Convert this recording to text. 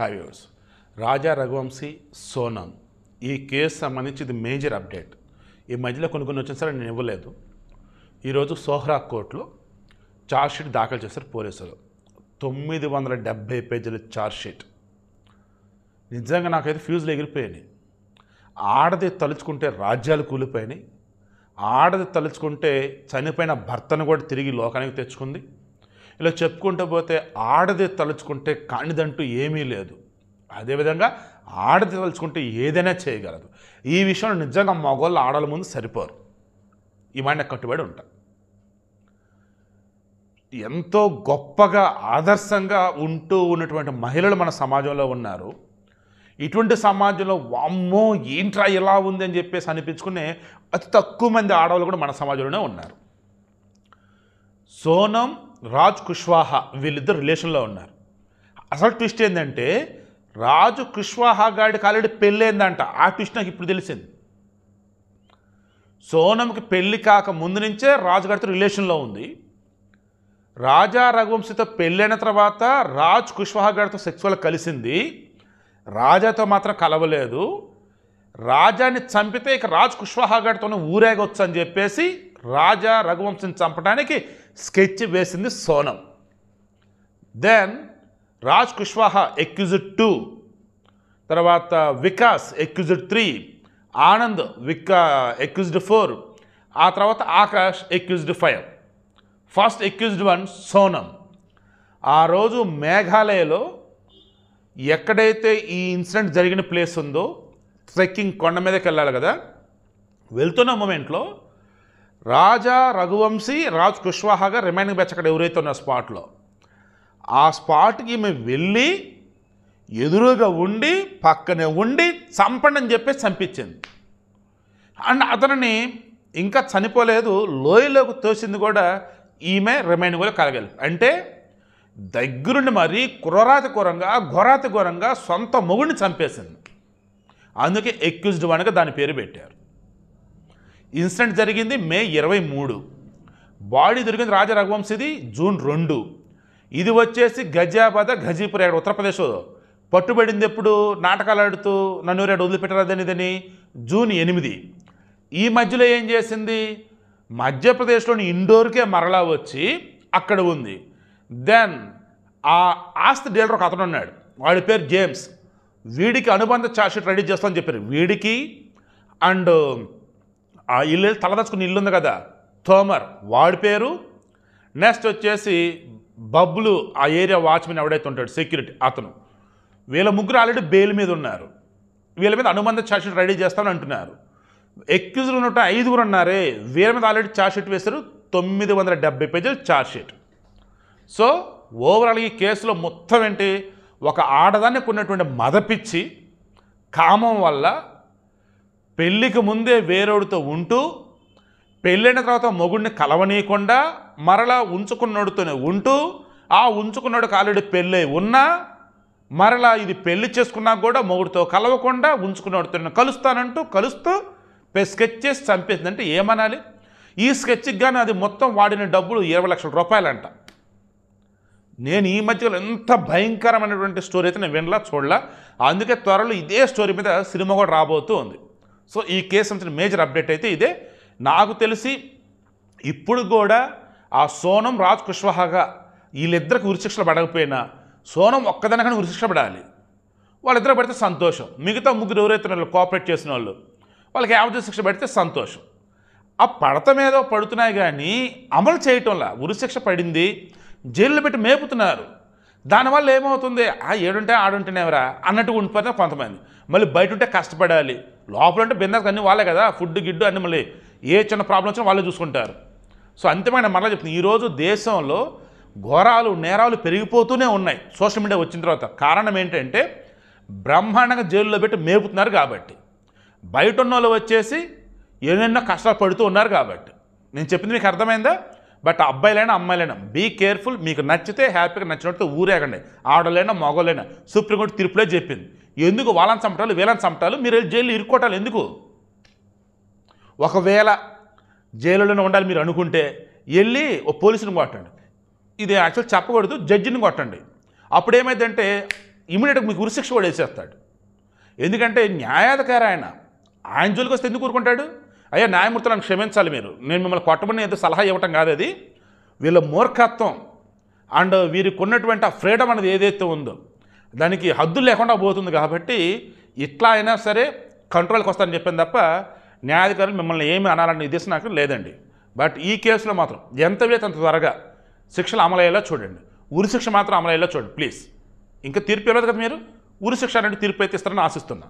Hi viewers, రాజా రఘువంశీ సోనం ఈ case సంబంధించి ఇది మేజర్ అప్డేట్. ఈ మధ్యలో కొన్ని వచ్చిన సరే నేను ఇవ్వలేదు. ఈరోజు సోహ్రా కోర్టులో ఛార్జ్షీట్ దాఖలు చేశారు పోలీసులు. 970 పేజీల ఛార్జ్షీట్. నిజంగా నాకైతే ఫ్యూజులు ఎగిరిపోయినాయి. ఆడది తలుచుకుంటే రాజ్యాలు కూలిపోయినాయి. ఆడది తలుచుకుంటే చనిపోయిన భర్తను కూడా తిరిగి లోకానికి తెచ్చుకుంది. ఇలా చెప్పుకుంటూ పోతే ఆడది తలుచుకుంటే కానిదంటూ ఏమీ లేదు. అదేవిధంగా ఆడది తలుచుకుంటే ఏదైనా చేయగలదు. ఈ విషయంలో నిజంగా మగవాళ్ళు ఆడల ముందు సరిపోరు. ఈ మాట కట్టుబడి ఉంటా. ఎంతో గొప్పగా ఆదర్శంగా ఉంటూ ఉన్నటువంటి మహిళలు మన సమాజంలో ఉన్నారు. ఇటువంటి సమాజంలో వామ్మో ఏంట్రా ఇలా ఉంది అని చెప్పేసి అనిపించుకునే అతి తక్కువ మంది ఆడవాళ్ళు కూడా మన సమాజంలోనే ఉన్నారు. సోనం, రాజ్ కుష్వాహా వీళ్ళిద్దరు రిలేషన్లో ఉన్నారు. అసలు ట్విస్ట్ ఏంటంటే రాజు కుష్వాహా గాడికి ఆల్రెడీ పెళ్ళైందంట. ఆ ట్విస్ట్ నాకు ఇప్పుడు తెలిసింది. సోనంకి పెళ్ళి కాక ముందు నుంచే రాజుగారితో రిలేషన్లో ఉంది. రాజా రఘువంశీతో పెళ్ళైన తర్వాత రాజ్ కుష్వాహా గారితో సెక్సువల్ కలిసింది. రాజాతో మాత్రం కలవలేదు. రాజాని చంపితే ఇక రాజ్ కుష్వాహా గారితోనే ఊరేగొచ్చు అని చెప్పేసి రాజా రఘువంశీని చంపడానికి స్కెచ్ వేసింది సోనం. దెన్ రాజ్ కుష్వాహా ఎక్యూజ్డ్ 2, తర్వాత వికాస్ ఎక్యూజ్డ్ 3, ఆనంద్ ఎక్యూజ్డ్ 4, ఆ తర్వాత Akash accused 5. First accused 1 Sonam. ఆ రోజు మేఘాలయలో ఎక్కడైతే ఈ ఇన్సిడెంట్ జరిగిన ప్లేస్ ఉందో ట్రెక్కింగ్ కొండ మీదకి వెళ్ళాలి కదా, వెళ్తున్న మూమెంట్లో రాజా రఘువంశీ, రాజ్ కుష్వాహాగా రిమైనింగ్ బ్యాచ్ అక్కడ ఎవరైతే ఉన్న స్పాట్లో, ఆ స్పాట్కి మేము వెళ్ళి ఎదురుగా ఉండి పక్కనే ఉండి చంపండి అని చెప్పేసి చంపించింది. అండ్ అతనిని ఇంకా చనిపోలేదు, లోయలోకి తోసింది కూడా ఈమె, రిమైనింగ్ కూడా కలగలి. అంటే దగ్గరుండి మరీ ఘోరాతి ఘోరంగా సొంత మొగుడిని చంపేసింది. అందుకే ఎక్యూజ్డ్ 1గా దాని పేరు పెట్టారు. ఇన్సిడెంట్ జరిగింది మే 23. బాడీ దొరికింది రాజా రఘువంశీది జూన్ 2. ఇది వచ్చేసి ఘజీపూర్ ఉత్తరప్రదేశ్ పట్టుబడింది. ఎప్పుడు నాటకాలు ఆడుతూ నన్ను వదిలిపెట్టరాదనిదని జూన్ 8. ఈ మధ్యలో ఏం చేసింది, మధ్యప్రదేశ్లోని ఇండోర్కే మరలా వచ్చి అక్కడ ఉంది. దెన్ ఆ ఆస్తి డీలర్ ఒక అతను ఉన్నాడు, వాడి పేరు జేమ్స్. వీడికి అనుబంధ ఛార్జ్షీట్ రెడీ చేస్తామని చెప్పారు. వీడికి అండ్ ఆ ఇల్లు తలదచ్చుకున్న ఇల్లు ఉంది కదా తోమర్, వాడి పేరు. నెక్స్ట్ వచ్చేసి బబ్బులు, ఆ ఏరియా వాచ్మెన్ ఎవడైతే ఉంటాడు సెక్యూరిటీ, అతను. వీళ్ళ ముగ్గురు ఆల్రెడీ బెయిల్ మీద ఉన్నారు. వీళ్ళ మీద అనుబంధ ఛార్జ్షీట్ రెడీ చేస్తామని అంటున్నారు. ఎక్యూజ్డ్ ఉన్న 5 ఉన్నారే, వీళ్ళ మీద ఆల్రెడీ ఛార్జ్షీట్ వేశారు. 970 పేజీల ఛార్జ్షీట్. సో ఓవరాల్ ఈ కేసులో మొత్తం ఏంటి, ఒక ఆడదానికి ఉన్నటువంటి మదపిచ్చి కామం వల్ల పెళ్ళికి ముందే వేరేడితో ఉంటూ పెళ్ళైన తర్వాత మొగుడిని కలవనీయకుండా మరలా ఉంచుకున్నోడితోనే ఉంటూ, ఆ ఉంచుకున్నాడుకి ఆల్రెడీ పెళ్ళై ఉన్నా మరలా ఇది పెళ్లి చేసుకున్నా కూడా మొగుడితో కలవకుండా ఉంచుకున్నోడితో కలుస్తూ స్కెచ్ చేసి చంపేసిందంటే ఏమనాలి. ఈ స్కెచ్కి కానీ అది మొత్తం వాడిన డబ్బులు 20 లక్షల రూపాయలంట. నేను ఈ మధ్యలో ఎంత భయంకరమైనటువంటి స్టోరీ అయితే నేను వినలా చూడలా. అందుకే త్వరలో ఇదే స్టోరీ మీద సినిమా కూడా రాబోతూ ఉంది. సో ఈ కేసు సంబంధించిన మేజర్ అప్డేట్ అయితే ఇదే. నాకు తెలిసి ఇప్పుడు కూడా ఆ సోనం, రాజ్ కుష్వాహాగా వీళ్ళిద్దరికి ఉరిశిక్షలు పడకపోయినా సోనం ఒక్కదానికైనా ఉరిశిక్ష పడాలి. వాళ్ళిద్దరు పడితే సంతోషం. మిగతా ముగ్గురు ఎవరైతే వాళ్ళు కోఆపరేట్ చేసిన వాళ్ళు వాళ్ళకి యావజ్జీవ శిక్ష పడితే సంతోషం. ఆ పడత మీద పడుతున్నాయి కానీ అమలు చేయటంలా. ఉరిశిక్ష పడింది, జైల్లో పెట్టి మేపుతున్నారు. దానివల్ల ఏమవుతుంది, ఆ ఏడుంటే ఆడుంటేనేవరా అన్నట్టుగా ఉండిపోతే కొంతమంది. మళ్ళీ బయట ఉంటే కష్టపడాలి, లోపల ఉంటే బిందాస్ అన్నీ వాళ్ళే కదా, ఫుడ్ గిడ్డు అన్నీ మళ్ళీ ఏ చిన్న ప్రాబ్లం వచ్చినా వాళ్ళే చూసుకుంటారు. సో అంతేమైన మరలా చెప్తుంది, ఈరోజు దేశంలో ఘోరాలు నేరాలు పెరిగిపోతూనే ఉన్నాయి సోషల్ మీడియా వచ్చిన తర్వాత. కారణం ఏంటంటే బ్రహ్మాండంగా జైల్లో పెట్టి మేపుతున్నారు కాబట్టి. బయట ఉన్న వాళ్ళు వచ్చేసి ఎన్నెన్నో కష్టాలు పడుతూ ఉన్నారు కాబట్టి. నేను చెప్పింది మీకు అర్థమైందా? బట్ అబ్బాయిలైనా అమ్మాయిలైనా బీ కేర్ఫుల్. మీకు నచ్చితే హ్యాపీగా నచ్చినట్టు ఊరేగండి. ఆడలైనా మగోళ్ళైనా సుప్రీంకోర్టు తీర్పులే చెప్పింది. ఎందుకు వాళ్ళని చంపటాలు వీళ్ళని చంపటాలు, మీరు జైలు ఇరుక్కోటాలు ఎందుకు? ఒకవేళ జైలులోనే ఉండాలి మీరు అనుకుంటే వెళ్ళి ఓ పోలీసుని కొట్టండి. ఇది యాక్చువల్ చెప్పకూడదు, జడ్జిని కొట్టండి. అప్పుడు ఏమైందంటే ఇమీడియట్గా మీకు ఉరిశిక్ష కూడా వేసేస్తాడు. ఎందుకంటే న్యాయాధికారి ఆయన జోలికి వస్తే ఎందుకు ఊరుకుంటాడు? అయ్యా న్యాయమూర్తులను క్షమించాలి, నేను మిమ్మల్ని కొట్టమని ఏదో సలహా ఇవ్వటం కాదు, అది వీళ్ళ మూర్ఖత్వం అండ్ వీరికి ఉన్నటువంటి ఆ ఫ్రీడమ్ అనేది ఏదైతే ఉందో దానికి హద్దులు లేకుండా పోతుంది. కాబట్టి ఇట్లా అయినా సరే కంట్రోల్కి వస్తారని చెప్పింది తప్ప న్యాయాధికారులు మిమ్మల్ని ఏమి అనాలనే ఉద్దేశం నాకు లేదండి. బట్ ఈ కేసులో మాత్రం ఎంత వీలైతే అంత త్వరగా శిక్షలు అమలయ్యేలా చూడండి. ఉరిశిక్ష మాత్రం అమలయ్యేలా చూడండి ప్లీజ్. ఇంకా తీర్పు ఇవ్వలేదు కదా మీరు, ఉరిశిక్ష అనేది తీర్పు అయితే ఇస్తారని ఆశిస్తున్నా.